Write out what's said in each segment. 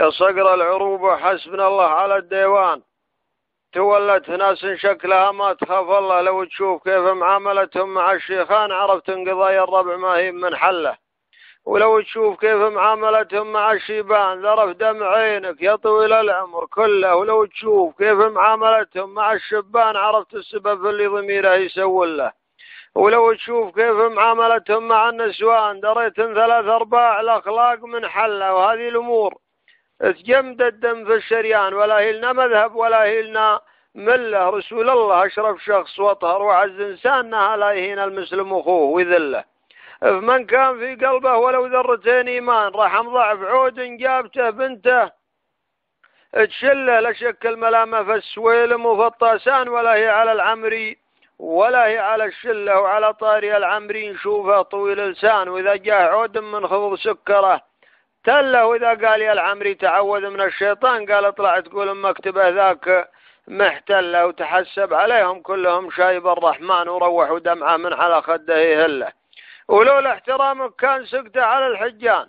كصقر العروبة حسبنا الله على الديوان. تولت ناس شكلها ما تخاف الله، لو تشوف كيف معاملتهم مع الشيخان عرفت ان قضايا الربع ما هي من حله. ولو تشوف كيف معاملتهم مع الشيبان ذرف دمع عينك يا طويل العمر كله. ولو تشوف كيف معاملتهم مع الشبان عرفت السبب اللي ضميره يسول له. ولو تشوف كيف معاملتهم مع النسوان دريت ان 3/4 الأخلاق من حله. وهذه الأمور تجمد الدم في الشريان، ولا هي لنا مذهب ولا هي لنا مله. رسول الله أشرف شخص وطهر وعز إنسانها لا يهين المسلم أخوه ويذله. فمن كان في قلبه ولو ذرتين إيمان رحم ضعف عود جابته بنته تشله. لشك الملامة في السويلم وفي الطاسان، ولا هي على العمري ولا هي على الشله. وعلى طاري العمري نشوفه طويل لسان، وإذا جاء عود من خفض سكره تله. وإذا قال يا العمري تعوذ من الشيطان قال اطلع تقول مكتبه ذاك محتله. وتحسب عليهم كلهم شايب الرحمن وروحوا دمعه من على خده يهله. ولولا احترامك كان سكته على الحجان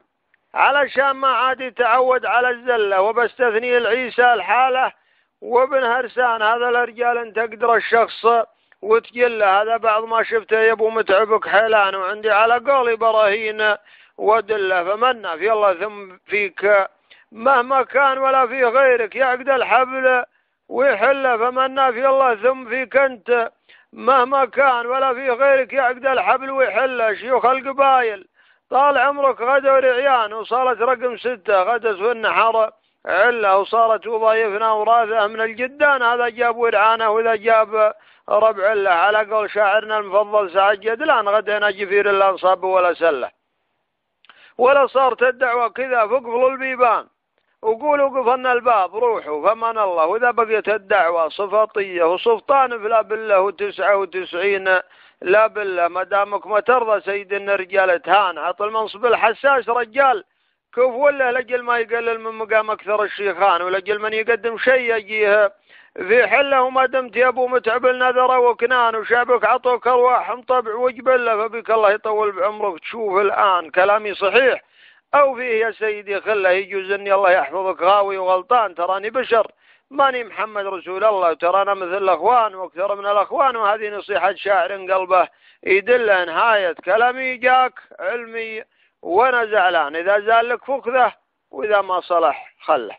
علشان ما عاد يتعود على الزله. وبستثني العيسى الحاله وابن هرسان، هذا الرجال انت تقدر الشخص وتجله. هذا بعض ما شفته يا ابو متعبك حيلان، وعندي على قولي براهين ودله. فمنا في الله ثم فيك مهما كان ولا في غيرك يعقد الحبل ويحله. فمنا في الله ثم فيك انت مهما كان ولا في غيرك يعقد الحبل ويحله. شيوخ القبايل طال عمرك غدوا رعيان، وصارت رقم 6 غدت في النحر عله. وصارت وظايفنا وراثه من الجدان، هذا جاب ورعانه وإذا جاب ربع الله. على قول شاعرنا المفضل سعد جدلان غدينا جفير الأنصاب ولا سله. ولا صارت الدعوة كذا فقفلوا البيبان وقولوا قفلنا الباب روحوا فمن الله. وإذا بقيت الدعوة صفاطية وصفطان فلا بالله و99 لا بالله. ما دامك ما ترضى سيدنا رجال تهان عط المنصب الحساس رجال كيف ولا لجل ما يقلل من مقام أكثر الشيخان، ولجل من يقدم شيء يجيه في حله. وما دمت يا ابو متعب النذر وكنان وشعبك عطوك ارواح طبع وجبله، فبك الله يطول بعمرك. تشوف الآن كلامي صحيح أو فيه يا سيدي خله يجوز أني الله يحفظك غاوي وغلطان. تراني بشر ماني محمد رسول الله، ترانا مثل الأخوان وأكثر من الأخوان. وهذه نصيحة شاعر قلبه يدل نهاية كلامي جاك علمي وأنا زعلان. إذا زال لك فخذه وإذا ما صلح خله.